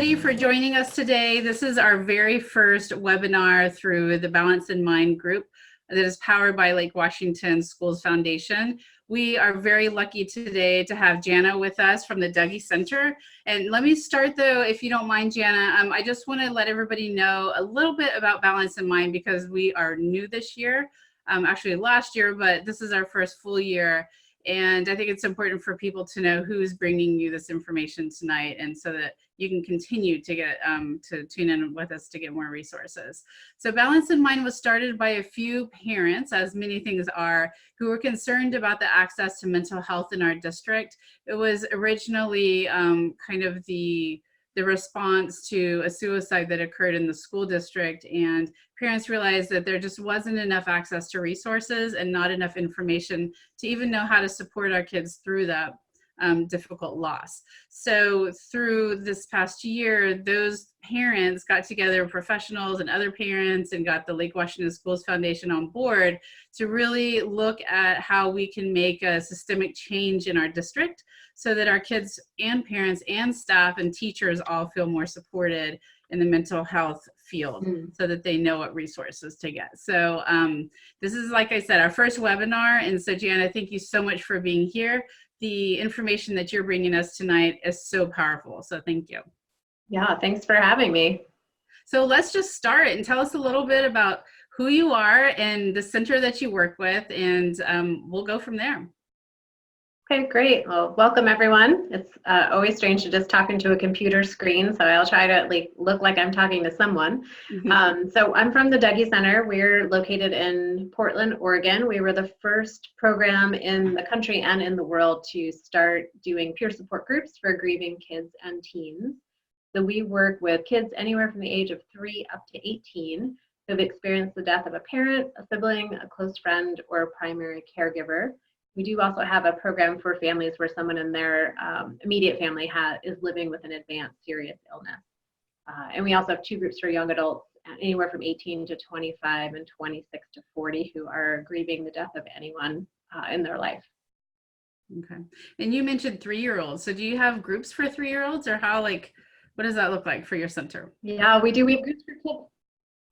everybody for joining us today. This is our very first webinar through the Balance in Mind group that is powered by Lake Washington Schools Foundation. We are very lucky today to have Jana with us from the Dougy Center. And let me start though, if you don't mind, Jana, I just want to let everybody know a little bit about Balance in Mind because we are new this year, actually last year, but this is our first full year. And I think it's important for people to know who's bringing you this information tonight, and so that you can continue to get to tune in with us to get more resources. So Balance in Mind was started by a few parents, as many things are, who were concerned about the access to mental health in our district. It was originally kind of the response to a suicide that occurred in the school district, and parents realized that there just wasn't enough access to resources and not enough information to even know how to support our kids through that difficult loss. So through this past year, those parents got together, professionals and other parents, and got the Lake Washington Schools Foundation on board to really look at how we can make a systemic change in our district so that our kids and parents and staff and teachers all feel more supported in the mental health field so that they know what resources to get. So this is, like I said, our first webinar. And so Jana, thank you so much for being here. The information that you're bringing us tonight is so powerful. So thank you. Yeah, thanks for having me. So let's just start and tell us a little bit about who you are and the center that you work with, and we'll go from there. Okay, great. Well, welcome everyone. It's always strange to just talk into a computer screen, so I'll try to look like I'm talking to someone. So I'm from the Dougy Center. We're located in Portland, Oregon. We were the first program in the country and in the world to start doing peer support groups for grieving kids and teens. So we work with kids anywhere from the age of 3 up to 18 who have experienced the death of a parent, a sibling, a close friend, or a primary caregiver. We do also have a program for families where someone in their immediate family is living with an advanced serious illness. And we also have 2 groups for young adults, anywhere from 18 to 25 and 26 to 40, who are grieving the death of anyone in their life. Okay. And you mentioned 3-year-olds. So do you have groups for 3-year-olds, or how, what does that look like for your center? Yeah, we do. We have groups for kids.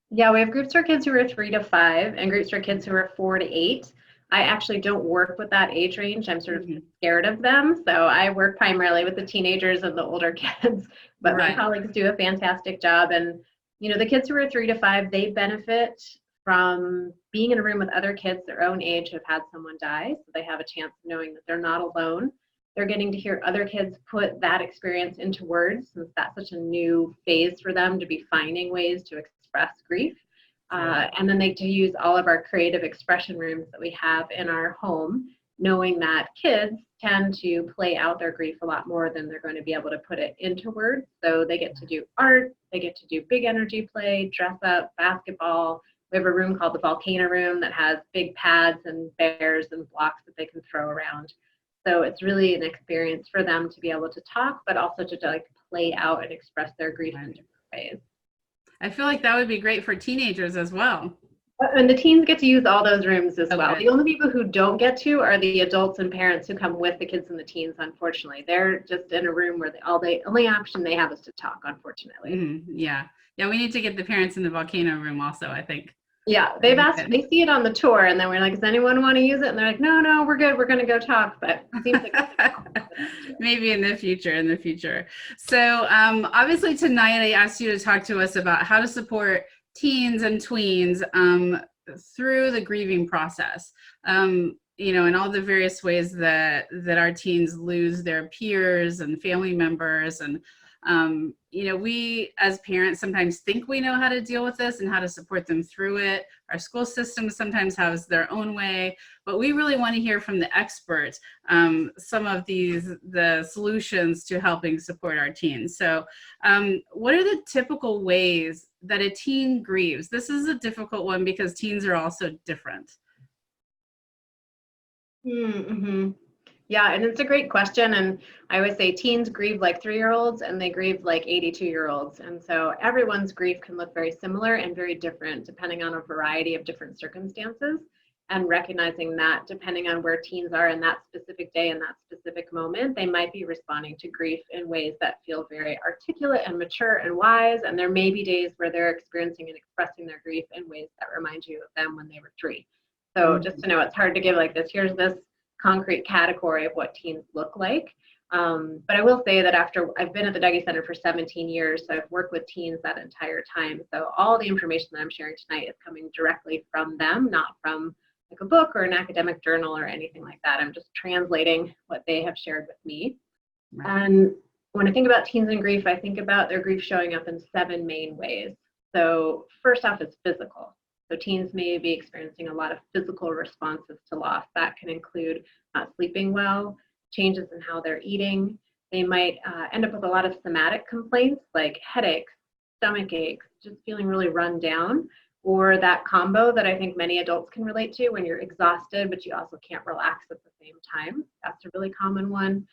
Yeah, we have groups for kids who are 3 to 5 and groups for kids who are 4 to 8. I actually don't work with that age range. I'm sort of scared of them. So I work primarily with the teenagers and the older kids, but my colleagues do a fantastic job. And, you know, the kids who are 3 to 5, they benefit from being in a room with other kids their own age who have had someone die. So they have a chance of knowing that they're not alone. They're getting to hear other kids put that experience into words, since that's such a new phase for them to be finding ways to express grief. And then they get to use all of our creative expression rooms that we have in our home, knowing that kids tend to play out their grief a lot more than they're going to be able to put it into words. So they get to do art, they get to do big energy play, dress up, basketball. We have a room called the volcano room that has big pads and bears and blocks that they can throw around. So it's really an experience for them to be able to talk, but also to play out and express their grief in different ways. I feel like that would be great for teenagers as well. And the teens get to use all those rooms as well. The only people who don't get to are the adults and parents who come with the kids and the teens, unfortunately. They're just in a room where the only option they have is to talk, unfortunately. Yeah, we need to get the parents in the volcano room also, I think. Yeah, they've asked, they see it on the tour, and then we're like, does anyone want to use it? And they're like, no, we're good. We're going to go talk. But it seems like maybe in the future. So obviously tonight I asked you to talk to us about how to support teens and tweens through the grieving process. You know, in all the various ways that our teens lose their peers and family members. And you know, we as parents sometimes think we know how to deal with this and how to support them through it. Our school system sometimes has their own way, but we really want to hear from the experts some of the solutions to helping support our teens. So what are the typical ways that a teen grieves? This is a difficult one because teens are also different. Yeah, and it's a great question. And I always say teens grieve like 3-year-olds and they grieve like 82-year-olds. And so everyone's grief can look very similar and very different depending on a variety of different circumstances. and recognizing that depending on where teens are in that specific day and that specific moment, they might be responding to grief in ways that feel very articulate and mature and wise. And there may be days where they're experiencing and expressing their grief in ways that remind you of them when they were 3. So just to know, it's hard to give like this, here's this concrete category of what teens look like. But I will say that after I've been at the Dougy Center for 17 years, so I've worked with teens that entire time. So all the information that I'm sharing tonight is coming directly from them, not from like a book or an academic journal or anything like that. I'm just translating what they have shared with me. Right. And when I think about teens and grief, I think about their grief showing up in 7 main ways. So first off is physical. So teens may be experiencing a lot of physical responses to loss. That can include not sleeping well, changes in how they're eating. They might end up with a lot of somatic complaints like headaches, stomach aches, just feeling really run down, or that combo that I think many adults can relate to when you're exhausted, but you also can't relax at the same time. That's a really common one.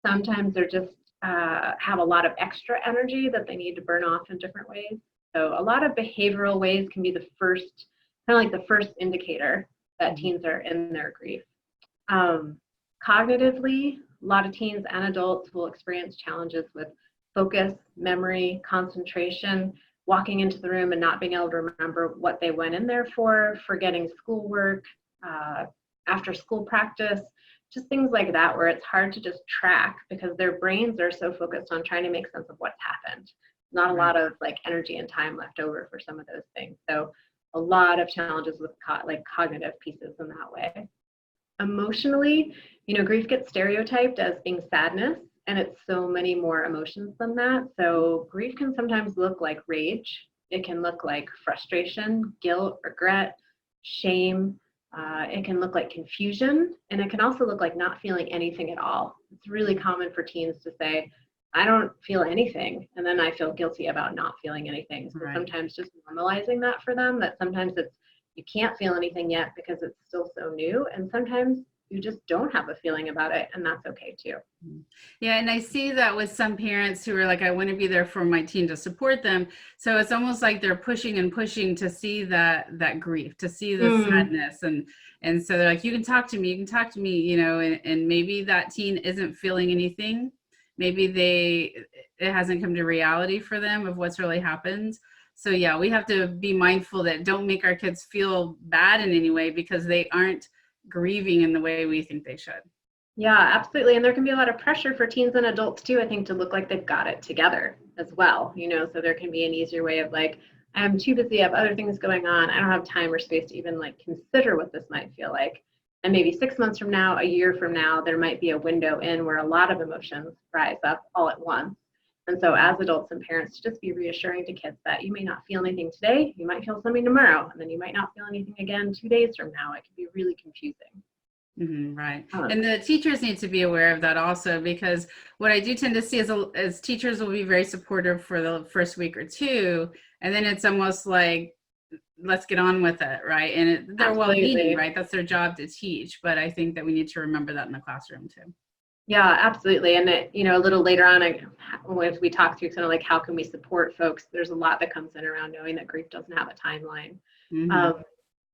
Sometimes they're just have a lot of extra energy that they need to burn off in different ways. So a lot of behavioral ways can be the first, kind of like the first indicator that teens are in their grief. Cognitively, a lot of teens and adults will experience challenges with focus, memory, concentration, walking into the room and not being able to remember what they went in there for, forgetting schoolwork, after school practice, just things like that where it's hard to just track because their brains are so focused on trying to make sense of what's happened. Not a lot of like energy and time left over for some of those things. So a lot of challenges with like cognitive pieces in that way. Emotionally, you know, grief gets stereotyped as being sadness, and it's so many more emotions than that. So grief can sometimes look like rage. It can look like frustration, guilt, regret, shame. It can look like confusion, and it can also look like not feeling anything at all. It's really common for teens to say, I don't feel anything, and then I feel guilty about not feeling anything. So sometimes just normalizing that for them, that sometimes it's you can't feel anything yet because it's still so new, and sometimes you just don't have a feeling about it, and that's okay too. Yeah, and I see that with some parents who are like, I want to be there for my teen to support them. So it's almost like they're pushing and pushing to see that grief, to see the sadness, and so they're like, you can talk to me, you know, and maybe that teen isn't feeling anything. Maybe it hasn't come to reality for them of what's really happened. So yeah, we have to be mindful that don't make our kids feel bad in any way because they aren't grieving in the way we think they should. Yeah, absolutely. And there can be a lot of pressure for teens and adults too, I think, to look like they've got it together as well. You know, so there can be an easier way of like, I'm too busy, I have other things going on, I don't have time or space to even like consider what this might feel like. And maybe 6 months from now, a year from now, there might be a window in where a lot of emotions rise up all at once. And so as adults and parents, just be reassuring to kids that you may not feel anything today, you might feel something tomorrow, and then you might not feel anything again 2 days from now. It can be really confusing. Right. And the teachers need to be aware of that also, because what I do tend to see is teachers will be very supportive for the first week or two, and then it's almost like, let's get on with it, right? And they're well-meaning, right? That's their job to teach, but I think that we need to remember that in the classroom too. Yeah, absolutely. And it, you know, a little later on, as we talk through kind of like how can we support folks, there's a lot that comes in around knowing that grief doesn't have a timeline.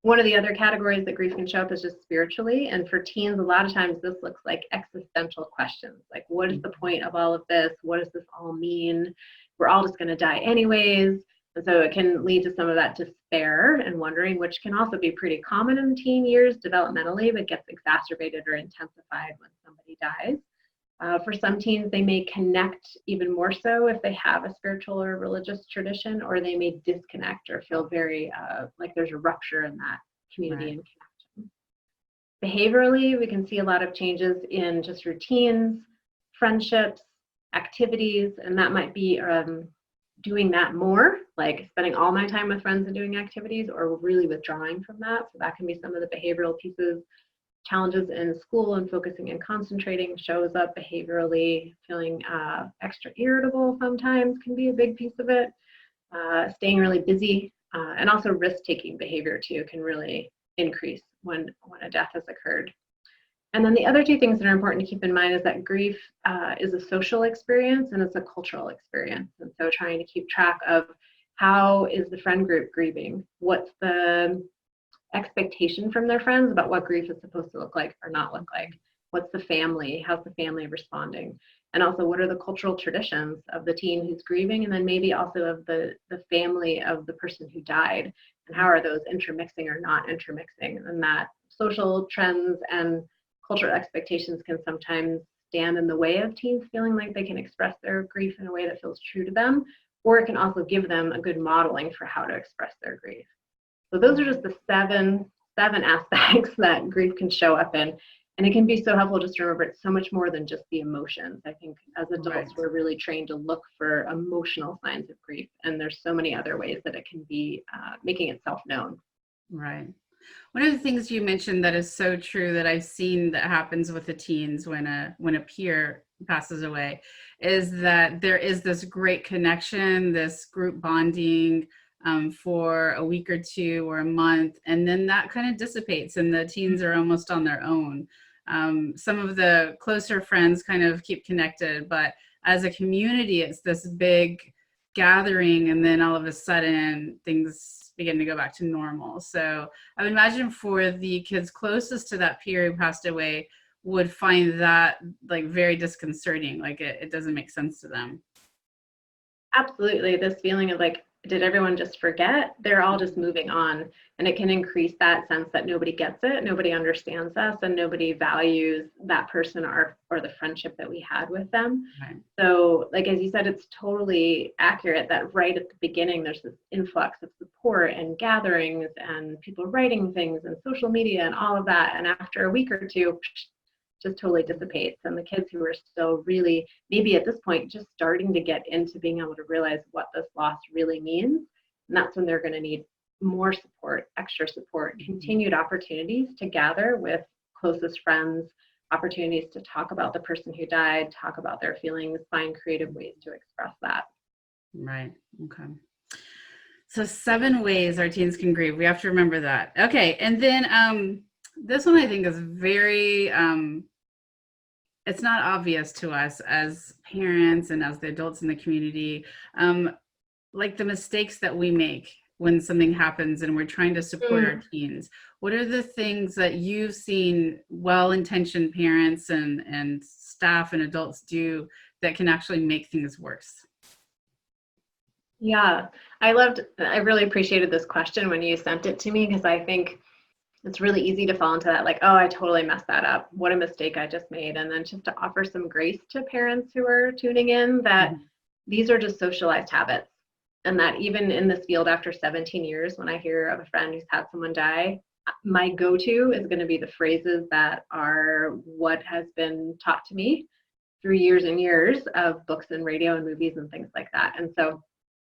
One of the other categories that grief can show up is just spiritually. And for teens, a lot of times this looks like existential questions. Like, what is the point of all of this? What does this all mean? We're all just going to die anyways. And so it can lead to some of that despair and wondering, which can also be pretty common in teen years developmentally, but gets exacerbated or intensified when somebody dies. For some teens, they may connect even more so if they have a spiritual or religious tradition, or they may disconnect or feel very like there's a rupture in that community and connection. Behaviorally, we can see a lot of changes in just routines, friendships, activities, and that might be doing that more, like spending all my time with friends and doing activities, or really withdrawing from that. So that can be some of the behavioral pieces. Challenges in school and focusing and concentrating shows up behaviorally. Feeling extra irritable sometimes can be a big piece of it. Staying really busy and also risk-taking behavior too can really increase when a death has occurred. And then the other two things that are important to keep in mind is that grief is a social experience and it's a cultural experience. And so trying to keep track of how is the friend group grieving? What's the expectation from their friends about what grief is supposed to look like or not look like. What's the family? How's the family responding? And also, what are the cultural traditions of the teen who's grieving, and then maybe also of the family of the person who died, and how are those intermixing or not intermixing? And that social trends and cultural expectations can sometimes stand in the way of teens feeling like they can express their grief in a way that feels true to them, or it can also give them a good modeling for how to express their grief. So those are just the seven aspects that grief can show up in. And it can be so helpful just to remember it's so much more than just the emotions. I think as adults, we're really trained to look for emotional signs of grief. And there's so many other ways that it can be making itself known. Right. One of the things you mentioned that is so true that I've seen that happens with the teens when a peer passes away is that there is this great connection, this group bonding for a week or two or a month, and then that kind of dissipates and the teens are almost on their own. Some of the closer friends kind of keep connected, but as a community, it's this big gathering, and then all of a sudden things begin to go back to normal. So I would imagine for the kids closest to that peer who passed away would find that like very disconcerting, like it doesn't make sense to them. Absolutely. This feeling of like, did everyone just forget? They're all just moving on. And it can increase that sense that nobody gets it, nobody understands us, and nobody values that person or the friendship that we had with them. Right. So, like, as you said, it's totally accurate that right at the beginning, there's this influx of support and gatherings and people writing things and social media and all of that. And after a week or two, just totally dissipates. And the kids who are still really, maybe at this point, just starting to get into being able to realize what this loss really means. And that's when they're going to need more support, extra support, continued opportunities to gather with closest friends, opportunities to talk about the person who died, talk about their feelings, find creative ways to express that. Right. Okay. So 7 ways our teens can grieve. We have to remember that. Okay. And then this one I think is very, it's not obvious to us as parents and as the adults in the community, like the mistakes that we make when something happens and we're trying to support our teens. What are the things that you've seen well-intentioned parents and staff and adults do that can actually make things worse? Yeah, I really appreciated this question when you sent it to me, because I think it's really easy to fall into that, like, oh, I totally messed that up. What a mistake I just made. And then just to offer some grace to parents who are tuning in that these are just socialized habits. And that even in this field after 17 years, when I hear of a friend who's had someone die, my go-to is going to be the phrases that are what has been taught to me through years and years of books and radio and movies and things like that. And so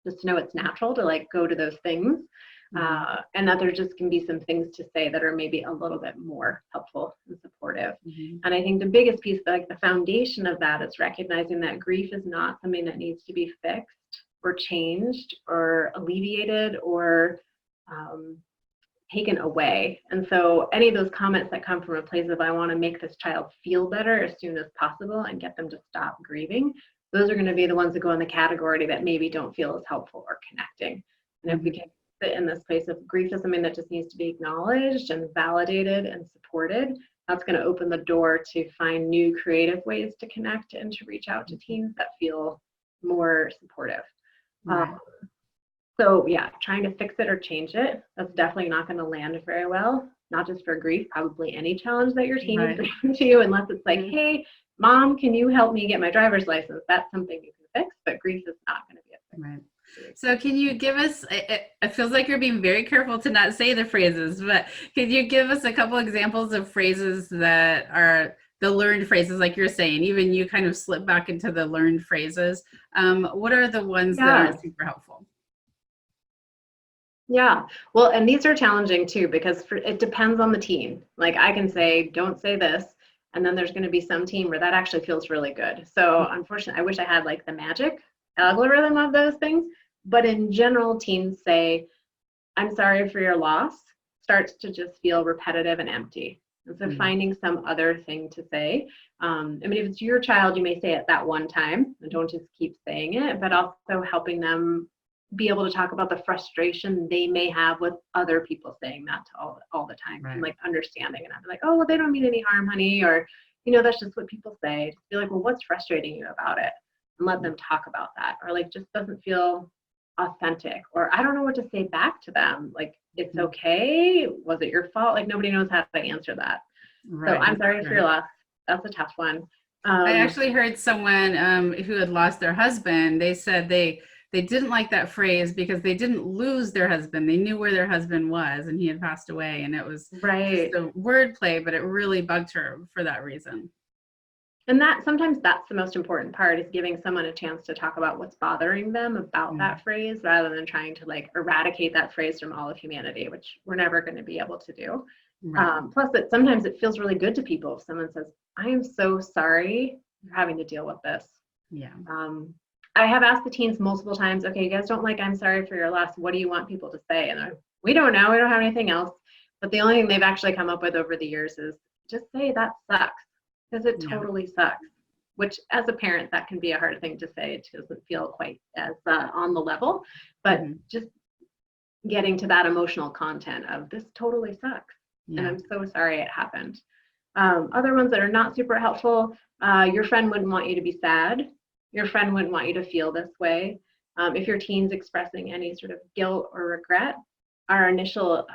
just to know it's natural to like go to those things. And that there just can be some things to say that are maybe a little bit more helpful and supportive. And I think the biggest piece, like the foundation of that, is recognizing that grief is not something that needs to be fixed or changed or alleviated or taken away. And so any of those comments that come from a place of I want to make this child feel better as soon as possible and get them to stop grieving, those are going to be the ones that go in the category that maybe don't feel as helpful or connecting. And if we can sit in this place of grief is something that just needs to be acknowledged and validated and supported, that's going to open the door to find new creative ways to connect and to reach out to teens that feel more supportive. So yeah, trying to fix it or change it, that's definitely not going to land very well, not just for grief, probably any challenge that your teen is bringing to you, unless it's like, hey, mom, can you help me get my driver's license? That's something you can fix, but grief is not going to be a fix. Right. So can you give us, it feels like you're being very careful to not say the phrases, but can you give us a couple examples of phrases that are the learned phrases, like you're saying, even you kind of slip back into the learned phrases. What are the ones that are super helpful? Yeah, well, and these are challenging too, because it depends on the teen. Like I can say, don't say this. And then there's going to be some teen where that actually feels really good. So unfortunately, I wish I had like the magic algorithm of those things. But in general, teens say, I'm sorry for your loss, starts to just feel repetitive and empty. And so finding some other thing to say. I mean, if it's your child, you may say it that one time and don't just keep saying it, but also helping them be able to talk about the frustration they may have with other people saying that to all the time, Right. and like understanding. And I'm like, oh, well, they don't mean any harm, honey, or, you know, that's just what people say. Just be like, well, what's frustrating you about it? And let them talk about that. Or like, just doesn't feel authentic, or I don't know what to say back to them. Like, it's okay. Was it your fault? Like, nobody knows how to answer that. Right. So I'm sorry for your loss. That's a tough one. I actually heard someone who had lost their husband. They said they didn't like that phrase because they didn't lose their husband. They knew where their husband was, and he had passed away. And it was right. just a wordplay, but it really bugged her for that reason. And that sometimes that's the most important part, is giving someone a chance to talk about what's bothering them about that phrase, rather than trying to like eradicate that phrase from all of humanity, which we're never going to be able to do. Right. Plus, sometimes it feels really good to people if someone says, I am so sorry you're having to deal with this. Yeah. I have asked the teens multiple times, okay, you guys don't like I'm sorry for your loss. What do you want people to say? And we don't know. We don't have anything else. But the only thing they've actually come up with over the years is just say that sucks, because it totally sucks. Which, as a parent, that can be a hard thing to say. It doesn't feel quite as on the level. But just getting to that emotional content of this totally sucks. And I'm so sorry it happened. Other ones that are not super helpful, your friend wouldn't want you to be sad. Your friend wouldn't want you to feel this way. If your teen's expressing any sort of guilt or regret, our initial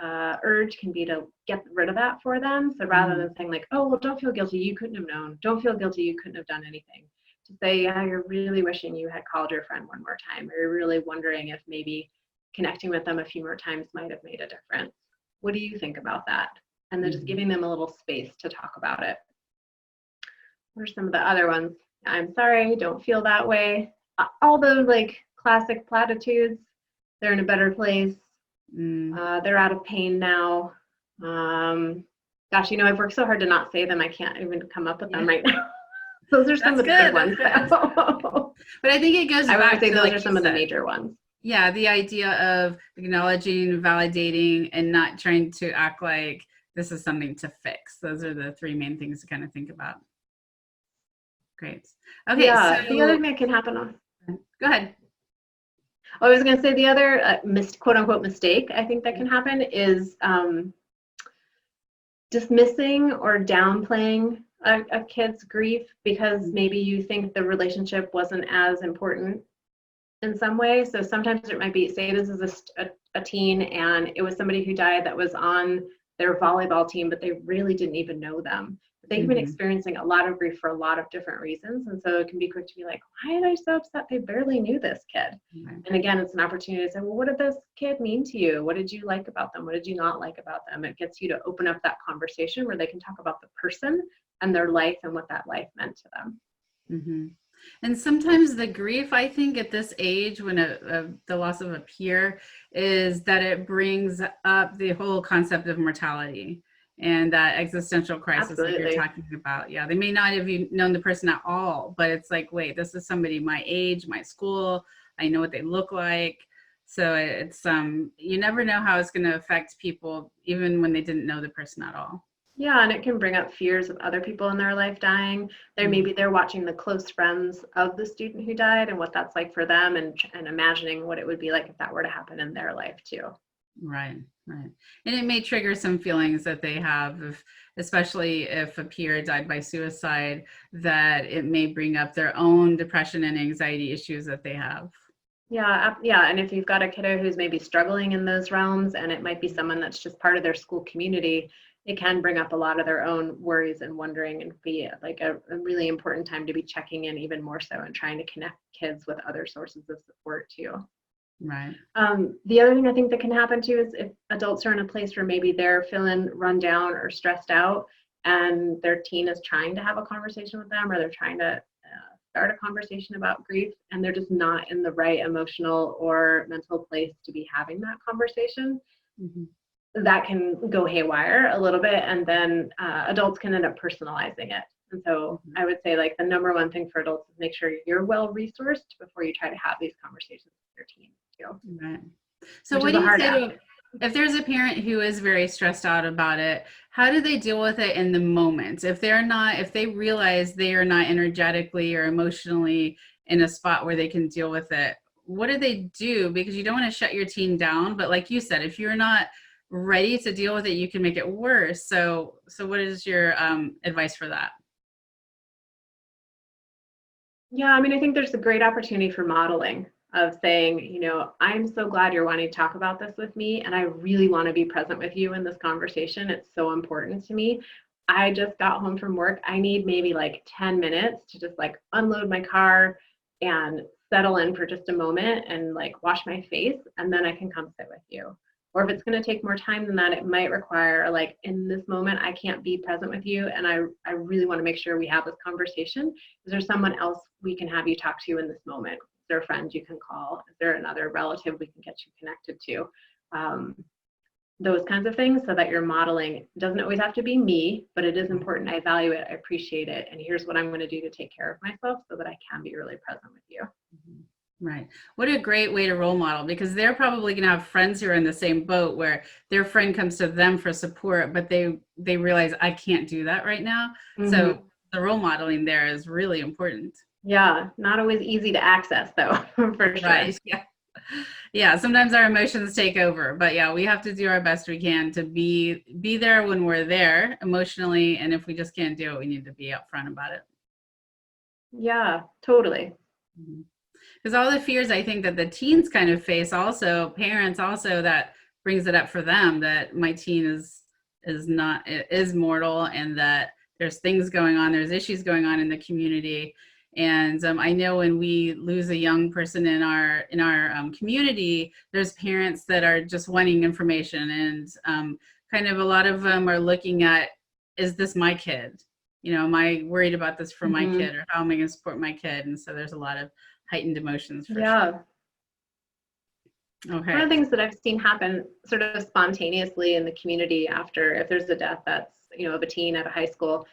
urge can be to get rid of that for them. So rather than saying like, oh, well, don't feel guilty, you couldn't have known. Don't feel guilty, you couldn't have done anything. To say, yeah, you're really wishing you had called your friend one more time, or you're really wondering if maybe connecting with them a few more times might have made a difference. What do you think about that? And then just giving them a little space to talk about it. What are some of the other ones? I'm sorry, don't feel that way. All those like classic platitudes. They're in a better place. They're out of pain now. Gosh, you know, I've worked so hard to not say them, I can't even come up with them right now. Those are some of the good ones. But I think it goes back would say to, those like are some of the major ones. Yeah, the idea of acknowledging, validating, and not trying to act like this is something to fix. Those are the three main things to kind of think about. Great. Okay. Yeah, so the other thing that can happen on. Go ahead. I was going to say the other quote unquote mistake I think that can happen is dismissing or downplaying a kid's grief because maybe you think the relationship wasn't as important in some way. So sometimes it might be, say this is a teen and it was somebody who died that was on their volleyball team, but they really didn't even know them. They've been experiencing a lot of grief for a lot of different reasons. And so it can be quick to be like, why am I so upset? They barely knew this kid. And again, it's an opportunity to say, well, what did this kid mean to you? What did you like about them? What did you not like about them? It gets you to open up that conversation where they can talk about the person and their life and what that life meant to them. And sometimes the grief, I think, at this age, when the loss of a peer, is that it brings up the whole concept of mortality and that existential crisis that you're talking about. Yeah, they may not have known the person at all, but it's like, wait, this is somebody my age, my school, I know what they look like. So it's, you never know how it's going to affect people, even when they didn't know the person at all. Yeah, and it can bring up fears of other people in their life dying. Maybe they're watching the close friends of the student who died and what that's like for them, and imagining what it would be like if that were to happen in their life too. Right. And it may trigger some feelings that they have, especially if a peer died by suicide, that it may bring up their own depression and anxiety issues that they have. Yeah, and if you've got a kiddo who's maybe struggling in those realms, and it might be someone that's just part of their school community, it can bring up a lot of their own worries and wondering, and be like a really important time to be checking in even more so and trying to connect kids with other sources of support too. Right. The other thing I think that can happen too is if adults are in a place where maybe they're feeling run down or stressed out, and their teen is trying to have a conversation with them, or they're trying to start a conversation about grief, and they're just not in the right emotional or mental place to be having that conversation. That can go haywire a little bit, and then adults can end up personalizing it. And so I would say, like, the number one thing for adults is make sure you're well resourced before you try to have these conversations with your teen too. Right. So what do you say if there's a parent who is very stressed out about it? How do they deal with it in the moment? If they realize they are not energetically or emotionally in a spot where they can deal with it, what do they do? Because you don't want to shut your teen down, but like you said, if you're not ready to deal with it, you can make it worse. So what is your advice for that? Yeah, I mean, I think there's a great opportunity for modeling of saying, you know, I'm so glad you're wanting to talk about this with me, and I really want to be present with you in this conversation. It's so important to me. I just got home from work. I need maybe like 10 minutes to just like unload my car and settle in for just a moment and like wash my face, and then I can come sit with you. Or if it's going to take more time than that, it might require like, in this moment, I can't be present with you, and I really want to make sure we have this conversation. Is there someone else we can have you talk to in this moment? Is there a friend you can call? Is there another relative we can get you connected to? Those kinds of things, so that you're modeling. It doesn't always have to be me, but it is important. I value it. I appreciate it. And here's what I'm going to do to take care of myself so that I can be really present with you. Right. What a great way to role model, because they're probably going to have friends who are in the same boat where their friend comes to them for support, but they realize I can't do that right now. So the role modeling there is really important. Yeah, not always easy to access though, for sure. Right. Yeah. Yeah, sometimes our emotions take over, but yeah, we have to do our best we can to be there when we're there emotionally, and if we just can't do it, we need to be upfront about it. Yeah, totally. Because all the fears I think that the teens kind of face, also parents also, that brings it up for them that my teen is mortal, and that there's things going on, there's issues going on in the community. And I know when we lose a young person in our community, there's parents that are just wanting information, and kind of a lot of them are looking at, is this my kid? You know, am I worried about this for my kid, or how am I going to support my kid? And so there's a lot of heightened emotions for sure. Okay. One of the things that I've seen happen sort of spontaneously in the community after, if there's a death that's, you know, of a teen at a high school,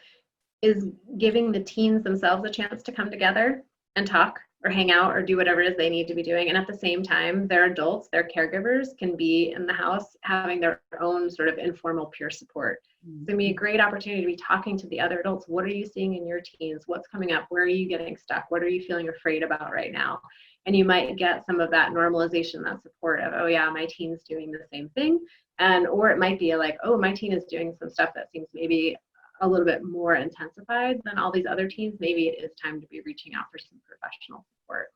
is giving the teens themselves a chance to come together and talk or hang out or do whatever it is they need to be doing. And at the same time, their adults, their caregivers can be in the house having their own sort of informal peer support. So it's going to be a great opportunity to be talking to the other adults. What are you seeing in your teens? What's coming up? Where are you getting stuck? What are you feeling afraid about right now? And you might get some of that normalization, that support of, oh yeah, my teen's doing the same thing. And, or it might be like, oh, my teen is doing some stuff that seems maybe a little bit more intensified than all these other teens. Maybe it is time to be reaching out for some professional support.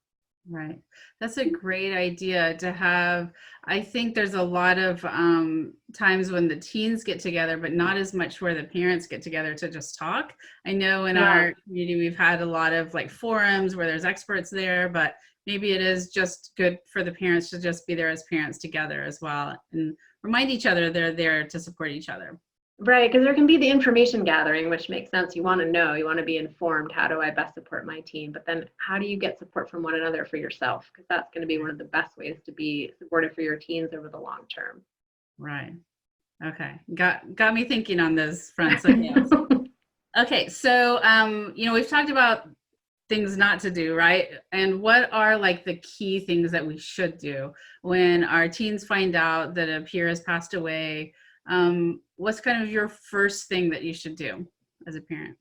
Right. That's a great idea to have. I think there's a lot of times when the teens get together, but not as much where the parents get together to just talk. I know in our community, we've had a lot of like forums where there's experts there, but maybe it is just good for the parents to just be there as parents together as well, and remind each other they're there to support each other. Right, because there can be the information gathering, which makes sense. You want to know, you want to be informed. How do I best support my teen? But then how do you get support from one another for yourself? Because that's going to be one of the best ways to be supportive for your teens over the long term. Right. Okay. Got me thinking on those fronts. Okay. So, you know, we've talked about things not to do, right? And what are like the key things that we should do when our teens find out that a peer has passed away? What's kind of your first thing that you should do as a parent?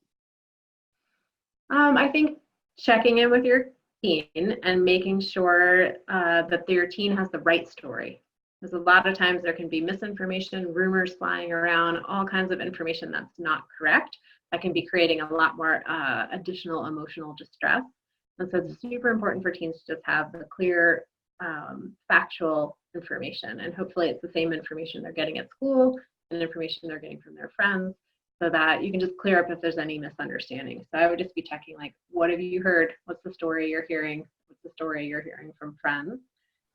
I think checking in with your teen and making sure that your teen has the right story. Because a lot of times there can be misinformation, rumors flying around, all kinds of information that's not correct, that can be creating a lot more additional emotional distress. And so it's super important for teens to just have the clear, factual information. And hopefully it's the same information they're getting at school and information they're getting from their friends, so that you can just clear up if there's any misunderstanding. So I would just be checking, like, what have you heard? What's the story you're hearing? What's the story you're hearing from friends?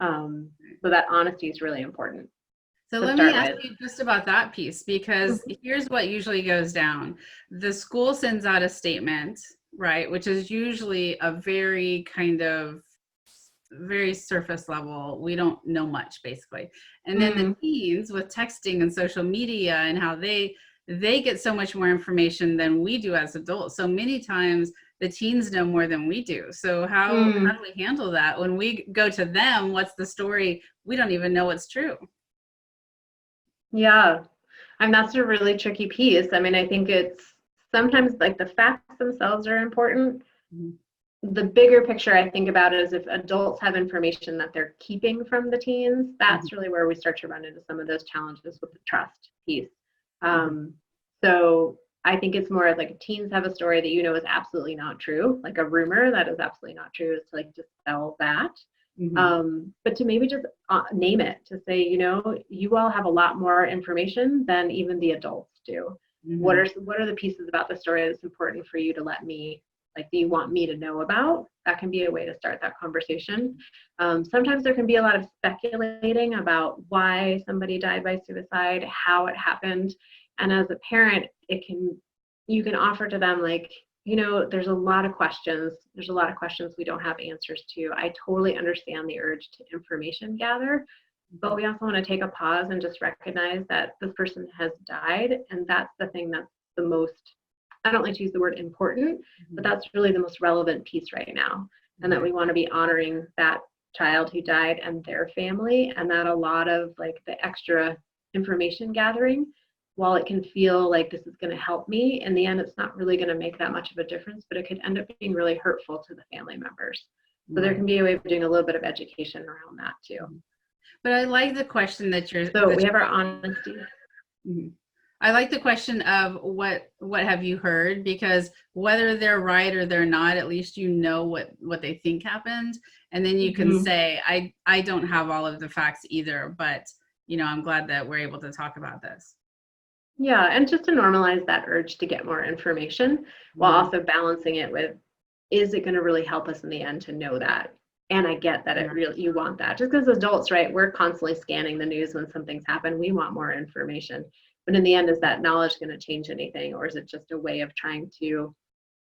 So that honesty is really important. So let me ask you just about that piece, because here's what usually goes down. The school sends out a statement, right, which is usually a very kind of very surface level. We don't know much, basically. And then the teens with texting and social media and how they get so much more information than we do as adults. So many times the teens know more than we do. So how do we handle that? When we go to them, what's the story? We don't even know what's true. Yeah, and that's a really tricky piece. I mean, I think it's sometimes like the facts themselves are important, the bigger picture I think about is if adults have information that they're keeping from the teens, that's really where we start to run into some of those challenges with the trust piece. So I think it's more like teens have a story that is absolutely not true, like a rumor that is absolutely not true, is to like dispel that. But to maybe just name it, to say, you all have a lot more information than even the adults do. What are the pieces about the story that's important for you to let me, like, that you want me to know about? That can be a way to start that conversation. Sometimes there can be a lot of speculating about why somebody died by suicide, how it happened. And as a parent, you can offer to them, like, there's a lot of questions. There's a lot of questions we don't have answers to. I totally understand the urge to information gather, but we also want to take a pause and just recognize that this person has died. And that's the thing that's the most, I don't like to use the word important, but that's really the most relevant piece right now. And that we want to be honoring that child who died and their family, and that a lot of like the extra information gathering, while it can feel like this is going to help me, in the end, it's not really going to make that much of a difference, but it could end up being really hurtful to the family members. So there can be a way of doing a little bit of education around that too. But I like the question that you're. So we have our honesty. I like the question of what have you heard, because whether they're right or they're not, at least what they think happened, and then you can say, I don't have all of the facts either, but I'm glad that we're able to talk about this. Yeah, and just to normalize that urge to get more information, while also balancing it with, is it going to really help us in the end to know that? And I get that you want that. Just because adults, right, we're constantly scanning the news when something's happened. We want more information. But in the end, is that knowledge going to change anything? Or is it just a way of trying to,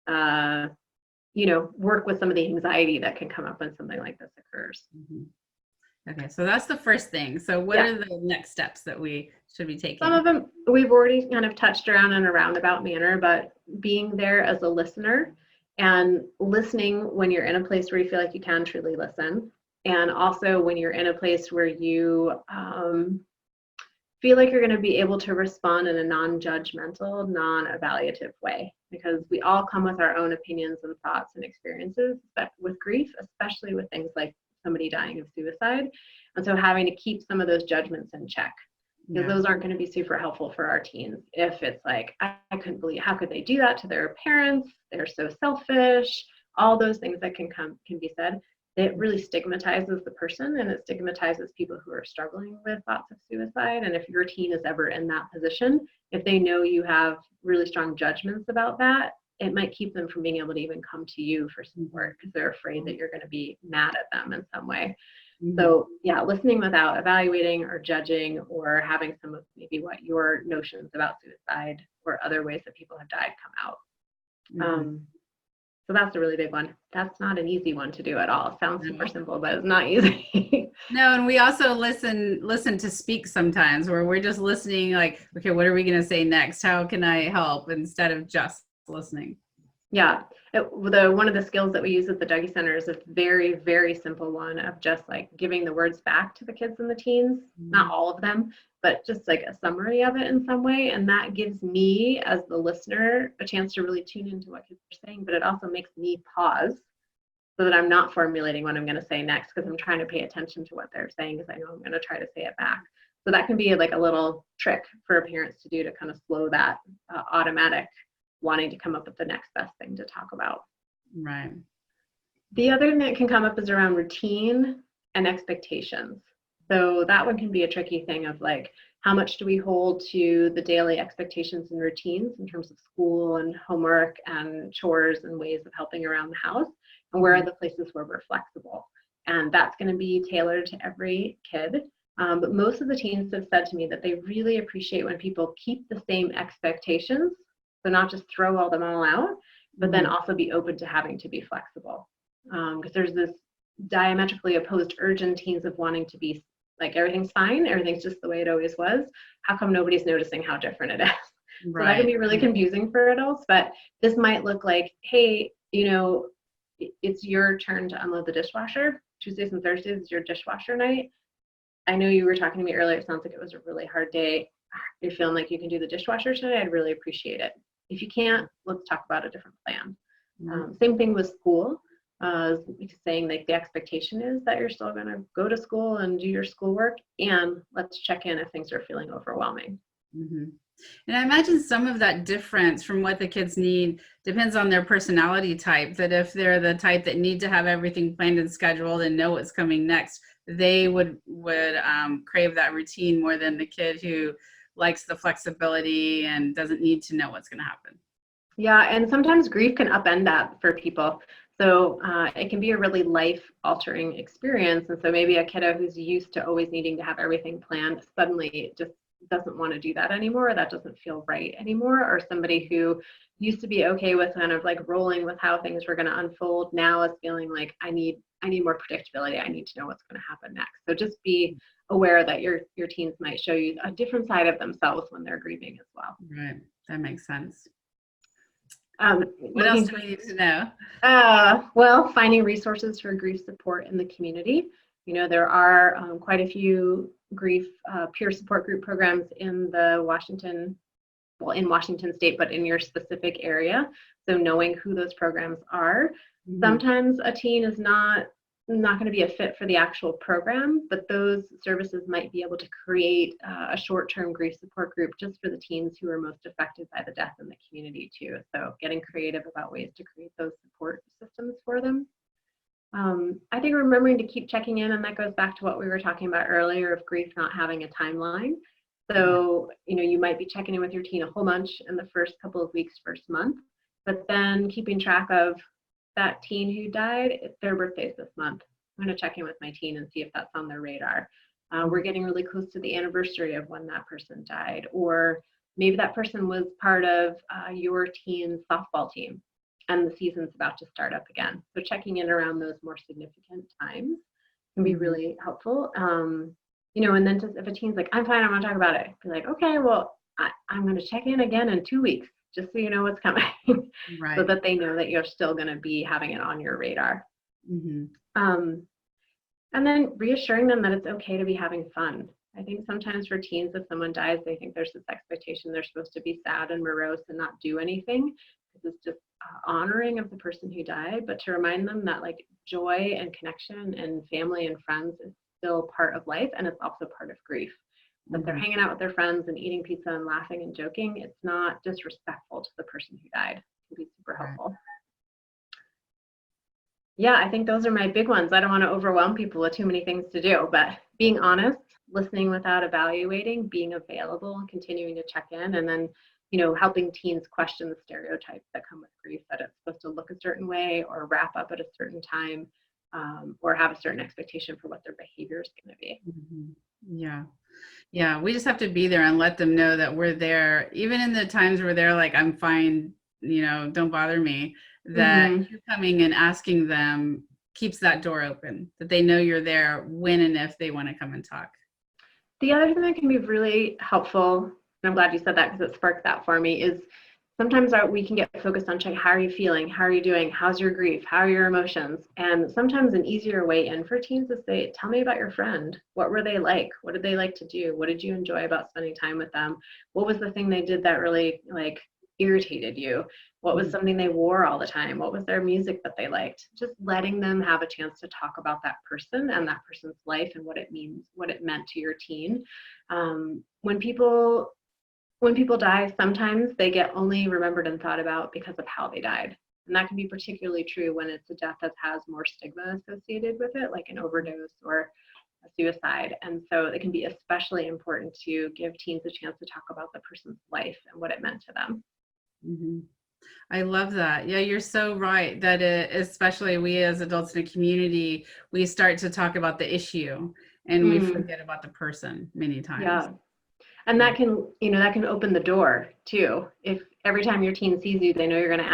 work with some of the anxiety that can come up when something like this occurs? Okay, so that's the first thing. So what are the next steps that we should be taking? Some of them we've already kind of touched around in a roundabout manner, but being there as a listener and listening when you're in a place where you feel like you can truly listen. And also when you're in a place where you feel like you're going to be able to respond in a non-judgmental, non-evaluative way, because we all come with our own opinions and thoughts and experiences, but with grief, especially with things like somebody dying of suicide. And so having to keep some of those judgments in check, because those aren't going to be super helpful for our teens. If it's like, I couldn't believe, how could they do that to their parents? They're so selfish, all those things that can be said. It really stigmatizes the person, and it stigmatizes people who are struggling with thoughts of suicide. And if your teen is ever in that position, if they know you have really strong judgments about that, it might keep them from being able to even come to you for support, because they're afraid that you're going to be mad at them in some way. So listening without evaluating or judging, or having some of maybe what your notions about suicide or other ways that people have died come out. So that's a really big one. That's not an easy one to do at all. It sounds super simple, but it's not easy. No, and we also listen to speak sometimes, where we're just listening, like, okay, what are we going to say next? How can I help? Instead of just listening. Yeah. One of the skills that we use at the Dougy Center is a very, very simple one of just like giving the words back to the kids and the teens, not all of them, but just like a summary of it in some way. And that gives me, as the listener, a chance to really tune into what kids are saying, but it also makes me pause so that I'm not formulating what I'm going to say next, because I'm trying to pay attention to what they're saying, because I know I'm going to try to say it back. So that can be like a little trick for parents to do, to kind of slow that automatic wanting to come up with the next best thing to talk about. Right. The other thing that can come up is around routine and expectations. So that one can be a tricky thing of like, how much do we hold to the daily expectations and routines in terms of school and homework and chores and ways of helping around the house? And where are the places where we're flexible? And that's going to be tailored to every kid. But most of the teens have said to me that they really appreciate when people keep the same expectations. So not just throw them all out, but then also be open to having to be flexible. Because there's this diametrically opposed urge in teens of wanting to be like, everything's fine, everything's just the way it always was. How come nobody's noticing how different it is? Right. So that can be really confusing for adults, but this might look like, hey, it's your turn to unload the dishwasher. Tuesdays and Thursdays is your dishwasher night. I know you were talking to me earlier, it sounds like it was a really hard day. You're feeling like you can do the dishwasher tonight, I'd really appreciate it. If you can't, let's talk about a different plan. Same thing with school. saying like the expectation is that you're still going to go to school and do your schoolwork, and let's check in if things are feeling overwhelming. Mm-hmm. And I imagine some of that difference from what the kids need depends on their personality type, that if they're the type that need to have everything planned and scheduled and know what's coming next, they would crave that routine more than the kid who likes the flexibility and doesn't need to know what's going to happen. Yeah, and sometimes grief can upend that for people. So it can be a really life-altering experience. And so maybe a kiddo who's used to always needing to have everything planned suddenly just doesn't want to do that anymore. That doesn't feel right anymore. Or somebody who used to be okay with kind of like rolling with how things were going to unfold now is feeling like I need more predictability. I need to know what's going to happen next. So just be aware that your teens might show you a different side of themselves when they're grieving as well. Right. That makes sense. What else do we need to know? Well, finding resources for grief support in the community. You know, there are quite a few grief peer support group programs in Washington State, but in your specific area. So knowing who those programs are. Mm-hmm. Sometimes a teen is not going to be a fit for the actual program, but those services might be able to create a short-term grief support group just for the teens who are most affected by the death in the community too. So getting creative about ways to create those support systems for them. I think remembering to keep checking in, and that goes back to what we were talking about earlier of grief not having a timeline. So, you know, you might be checking in with your teen a whole bunch in the first couple of weeks, first month, but then keeping track of that teen who died, it's their birthdays this month. I'm going to check in with my teen and see if that's on their radar. We're getting really close to the anniversary of when that person died, or maybe that person was part of your teen's softball team and the season's about to start up again. So checking in around those more significant times can be really helpful. You know, and then just if a teen's like, I'm fine, I want to talk about it, be like, okay, well, I'm going to check in again in 2 weeks, just so you know what's coming, right. So that they know that you're still going to be having it on your radar. Mm-hmm. And then reassuring them that it's okay to be having fun. I think sometimes for teens, if someone dies, they think there's this expectation they're supposed to be sad and morose and not do anything. This is just honoring of the person who died, but to remind them that like joy and connection and family and friends is still part of life, and it's also part of grief. That they're hanging out with their friends and eating pizza and laughing and joking, it's not disrespectful to the person who died. It can be super helpful. Yeah, I think those are my big ones. I don't want to overwhelm people with too many things to do, but being honest, listening without evaluating, being available and continuing to check in, and then, you know, helping teens question the stereotypes that come with grief, that it's supposed to look a certain way or wrap up at a certain time, or have a certain expectation for what their behavior is going to be. Mm-hmm. Yeah, we just have to be there and let them know that we're there, even in the times where they're like, I'm fine, you know, don't bother me, that you coming and asking them keeps that door open, that they know you're there when and if they want to come and talk. The other thing that can be really helpful, and I'm glad you said that because it sparked that for me, is sometimes we can get focused on checking, how are you feeling? How are you doing? How's your grief? How are your emotions? And sometimes an easier way in for teens is say, tell me about your friend. What were they like? What did they like to do? What did you enjoy about spending time with them? What was the thing they did that really like irritated you? What was something they wore all the time? What was their music that they liked? Just letting them have a chance to talk about that person and that person's life and what it means, what it meant to your teen. When people die, sometimes they get only remembered and thought about because of how they died. And that can be particularly true when it's a death that has more stigma associated with it, like an overdose or a suicide. And so it can be especially important to give teens a chance to talk about the person's life and what it meant to them. Mm-hmm. I love that. Yeah, you're so right that especially we as adults in a community, we start to talk about the issue and we forget about the person many times. Yeah. And that can, you know, that can open the door too. If every time your teen sees you, they know you're going to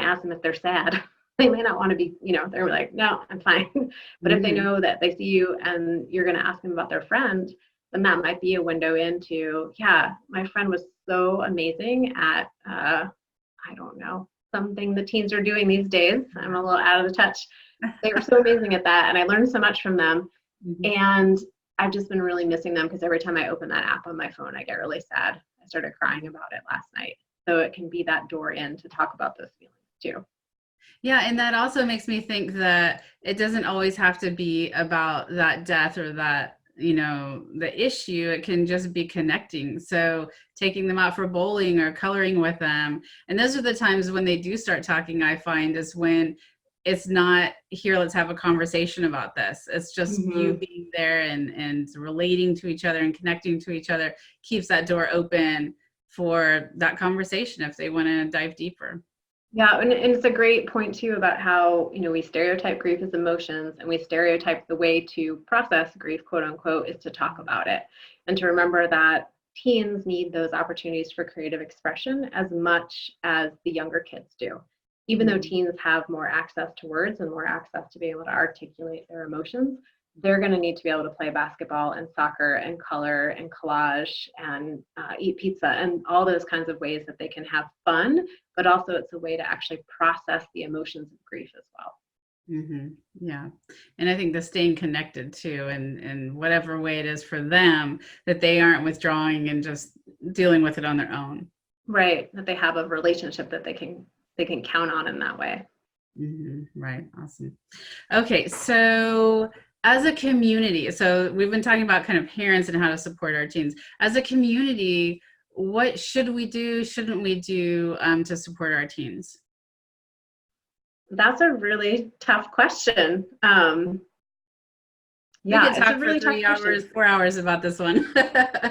ask them if they're sad. They may not want to be, you know, they're like, no, I'm fine. But if they know that they see you and you're going to ask them about their friend, then that might be a window into, yeah, my friend was so amazing at, I don't know, something the teens are doing these days. I'm a little out of the touch. They were so amazing at that. And I learned so much from them. And I've just been really missing them because every time I open that app on my phone, I get really sad. I started crying about it last night. So it can be that door in to talk about those feelings too. Yeah, and that also makes me think that it doesn't always have to be about that death or that, the issue. It can just be connecting. So taking them out for bowling or coloring with them. And those are the times when they do start talking, I find, is when it's not here, let's have a conversation about this. It's just you Mhm. being there and relating to each other and connecting to each other keeps that door open for that conversation if they want to dive deeper. Yeah, and it's a great point too about how, we stereotype grief as emotions, and we stereotype the way to process grief, quote unquote, is to talk about it. And to remember that teens need those opportunities for creative expression as much as the younger kids do. Even though Mhm. teens have more access to words and more access to be able to articulate their emotions, they're going to need to be able to play basketball and soccer and color and collage and eat pizza and all those kinds of ways that they can have fun, but also it's a way to actually process the emotions of grief as well. Yeah. And I think the staying connected too, and whatever way it is for them, that they aren't withdrawing and just dealing with it on their own. Right, that they have a relationship that they can count on in that way. Right. Awesome. Okay. So as a community, so we've been talking about kind of parents and how to support our teens. As a community, what should we do, shouldn't we do to support our teens? That's a really tough question. We could Yeah, it's a talk for really tough 3 hours, question. 4 hours about this one.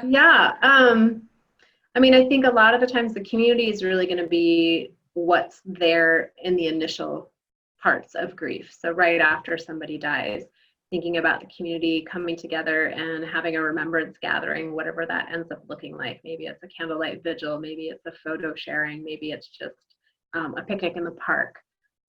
Yeah. I mean, I think a lot of the times the community is really going to be what's there in the initial parts of grief. So, right after somebody dies, thinking about the community coming together and having a remembrance gathering, whatever that ends up looking like. Maybe it's a candlelight vigil, maybe it's a photo sharing, maybe it's just a picnic in the park.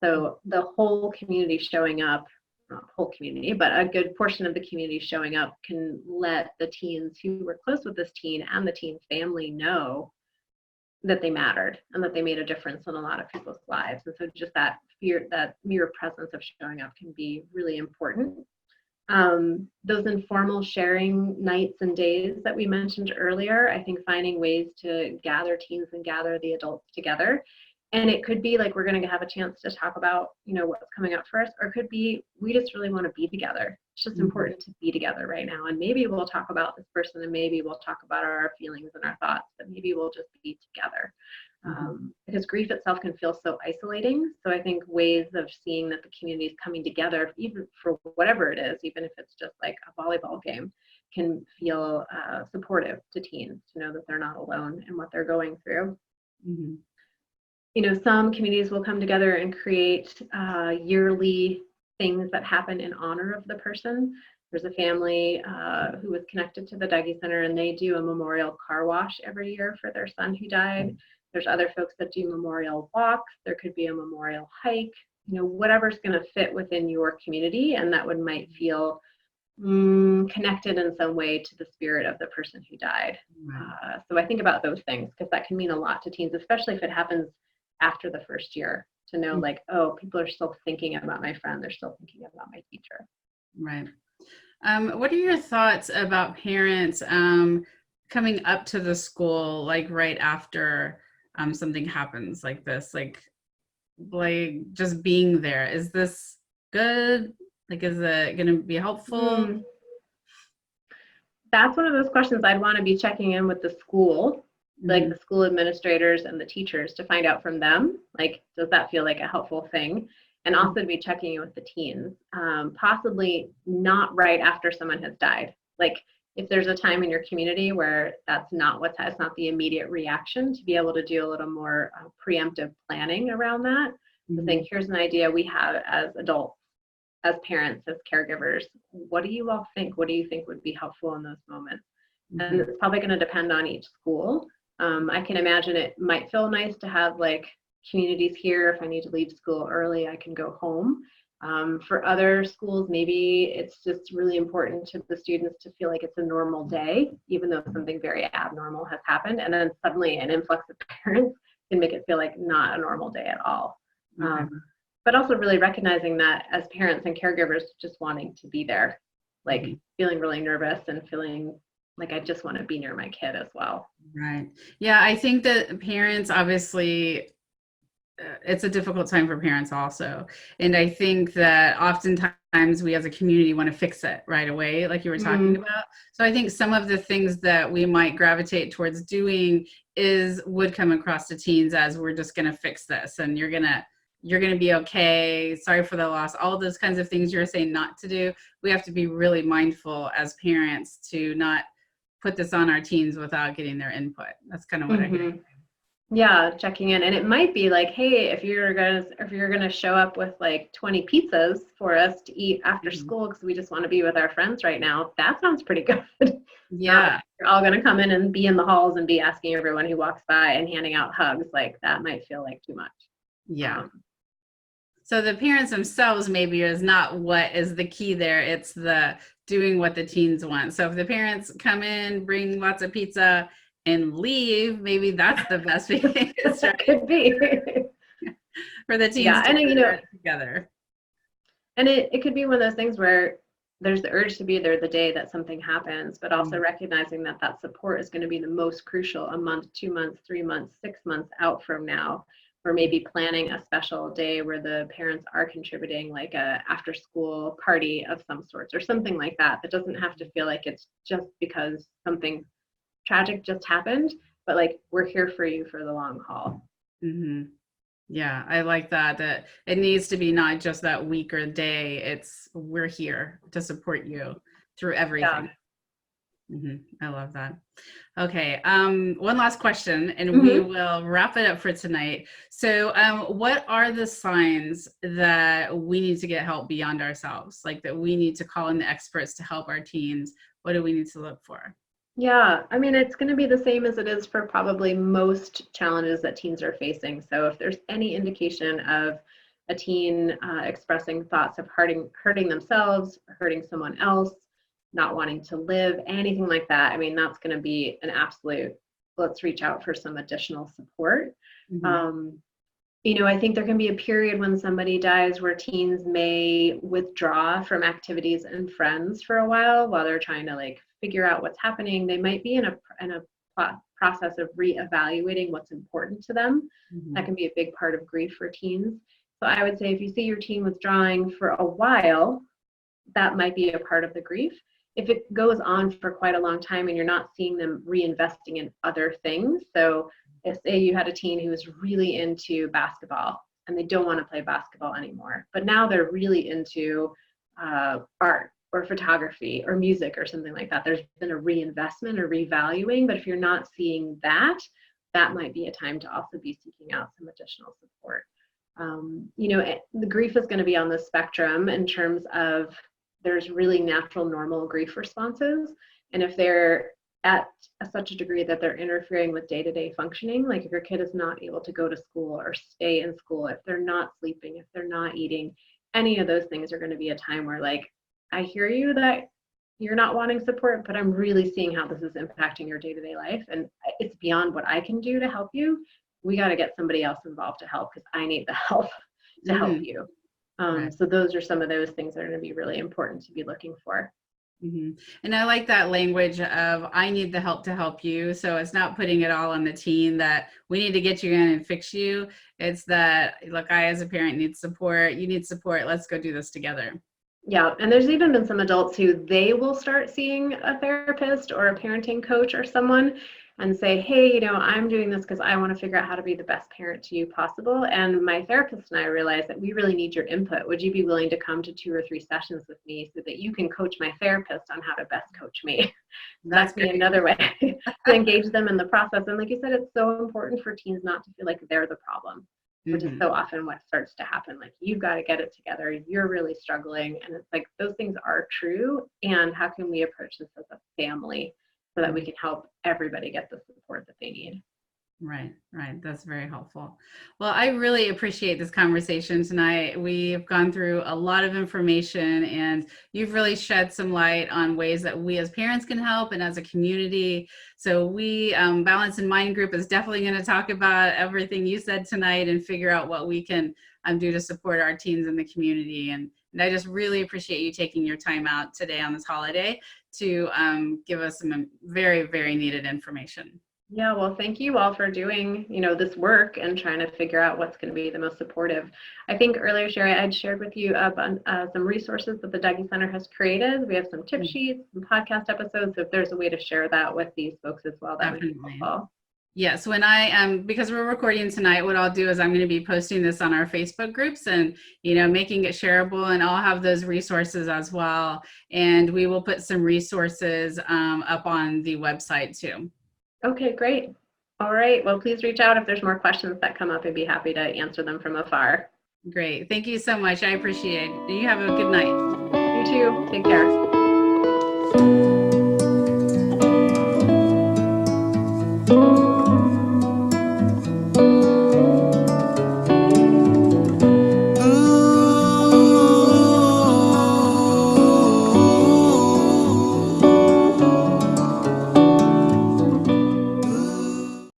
So, the whole community showing up, not the whole community, but a good portion of the community showing up can let the teens who were close with this teen and the teen's family know that they mattered and that they made a difference in a lot of people's lives. And so just that fear, that mere presence of showing up can be really important. Those informal sharing nights and days that we mentioned earlier, I think finding ways to gather teens and gather the adults together. And it could be like we're going to have a chance to talk about, what's coming up for us, or it could be we just really want to be together. It's just Mhm. important to be together right now. And maybe we'll talk about this person and maybe we'll talk about our feelings and our thoughts, but maybe we'll just be together. Mhm. Because grief itself can feel so isolating. So I think ways of seeing that the community is coming together, even for whatever it is, even if it's just like a volleyball game, can feel supportive to teens to know that they're not alone in what they're going through. Mhm. Some communities will come together and create yearly things that happen in honor of the person. There's a family who was connected to the Dougy Center, and they do a memorial car wash every year for their son who died. There's other folks that do memorial walks. There could be a memorial hike. Whatever's going to fit within your community, and that might feel connected in some way to the spirit of the person who died. Right. So I think about those things because that can mean a lot to teens, especially if it happens after the first year, to know like, oh, people are still thinking about my friend. They're still thinking about my teacher. Right. What are your thoughts about parents coming up to the school like right after something happens like this? Like just being there. Is this good? Like, is it going to be helpful? Hmm. That's one of those questions I'd want to be checking in with the school, like Hmm. the school administrators and the teachers, to find out from them, like, does that feel like a helpful thing? And also to be checking in with the teens, possibly not right after someone has died. Like, if there's a time in your community where that's not it's not the immediate reaction, to be able to do a little more preemptive planning around that. To Hmm. think, here's an idea we have as adults, as parents, as caregivers. What do you all think? What do you think would be helpful in those moments? And Hmm. it's probably going to depend on each school. I can imagine it might feel nice to have like communities here. If I need to leave school early, I can go home. For other schools, maybe it's just really important to the students to feel like it's a normal day, even though something very abnormal has happened. And then suddenly an influx of parents can make it feel like not a normal day at all. Okay. But also really recognizing that as parents and caregivers, just wanting to be there, like Mhm. feeling really nervous and feeling like I just want to be near my kid as well. Right. Yeah, I think that parents obviously it's a difficult time for parents also. And I think that oftentimes we as a community want to fix it right away, like you were talking about. So I think some of the things that we might gravitate towards doing would come across to teens as, we're just going to fix this and you're going to be okay. Sorry for the loss. All those kinds of things you're saying not to do. We have to be really mindful as parents to not put this on our teens without getting their input. That's kind of what I hear. Yeah, checking in. And it might be like, hey, if you're gonna show up with like 20 pizzas for us to eat after school because we just want to be with our friends right now, that sounds pretty good. Yeah. You're all gonna come in and be in the halls and be asking everyone who walks by and handing out hugs. Like that might feel like too much. Yeah. So the parents themselves maybe is not what is the key there. It's the doing what the teens want. So if the parents come in, bring lots of pizza and leave, maybe that's the best behavior. That could be. For the teens to get together. And it could be one of those things where there's the urge to be there the day that something happens, but also recognizing that that support is going to be the most crucial a month, 2 months, 3 months, 6 months out from now. Or maybe planning a special day where the parents are contributing, like a after school party of some sorts or something like that. That doesn't have to feel like it's just because something tragic just happened, but like we're here for you for the long haul. Yeah, I like that it needs to be not just that week or day. We're here to support you through everything. I love that. Okay, one last question and we will wrap it up for tonight. So what are the signs that we need to get help beyond ourselves, like that we need to call in the experts to help our teens? What do we need to look for? Yeah, I mean, it's going to be the same as it is for probably most challenges that teens are facing. So if there's any indication of a teen expressing thoughts of hurting themselves, hurting someone else, not wanting to live, anything like that, I mean, that's going to be an absolute, let's reach out for some additional support. I think there can be a period when somebody dies where teens may withdraw from activities and friends for a while they're trying to like figure out what's happening. They might be in a process of reevaluating what's important to them. That can be a big part of grief for teens. So I would say if you see your teen withdrawing for a while, that might be a part of the grief. If it goes on for quite a long time and you're not seeing them reinvesting in other things, so if say you had a teen who was really into basketball and they don't want to play basketball anymore, but now they're really into art or photography or music or something like that, there's been a reinvestment or revaluing. But if you're not seeing that, that might be a time to also be seeking out some additional support. The grief is going to be on the spectrum in terms of there's really natural, normal grief responses. And if they're at such a degree that they're interfering with day-to-day functioning, like if your kid is not able to go to school or stay in school, if they're not sleeping, if they're not eating, any of those things are going to be a time where like, I hear you that you're not wanting support, but I'm really seeing how this is impacting your day-to-day life. And it's beyond what I can do to help you. We got to get somebody else involved to help because I need the help to help you. So those are some of those things that are going to be really important to be looking for. And I like that language of I need the help to help you. So it's not putting it all on the teen that we need to get you in and fix you. It's that, look, I as a parent need support. You need support. Let's go do this together. Yeah, and there's even been some adults who they will start seeing a therapist or a parenting coach or someone and say, hey, I'm doing this because I want to figure out how to be the best parent to you possible. And my therapist and I realized that we really need your input. Would you be willing to come to 2 or 3 sessions with me so that you can coach my therapist on how to best coach me? That's be another way to engage them in the process. And like you said, it's so important for teens not to feel like they're the problem, which is so often what starts to happen. Like, you've got to get it together. You're really struggling. And it's like, those things are true. And how can we approach this as a family so that we can help everybody get the support that they need? Right. That's very helpful. Well, I really appreciate this conversation tonight. We've gone through a lot of information and you've really shed some light on ways that we as parents can help and as a community. So we, Balance in Mind Group is definitely going to talk about everything you said tonight and figure out what we can do to support our teens in the community. And I just really appreciate you taking your time out today on this holiday to give us some very, very needed information. Yeah, well, thank you all for doing, this work and trying to figure out what's going to be the most supportive. I think earlier, Sheri, I had shared with you some resources that the Dougy Center has created. We have some tip sheets, some podcast episodes. So if there's a way to share that with these folks as well, that would be Definitely. helpful. Yes, when because we're recording tonight, what I'll do is I'm going to be posting this on our Facebook groups and, making it shareable, and I'll have those resources as well. And we will put some resources up on the website too. Okay, great. All right. Well, please reach out if there's more questions that come up. I'd be happy to answer them from afar. Great. Thank you so much. I appreciate it. You have a good night. You too. Take care.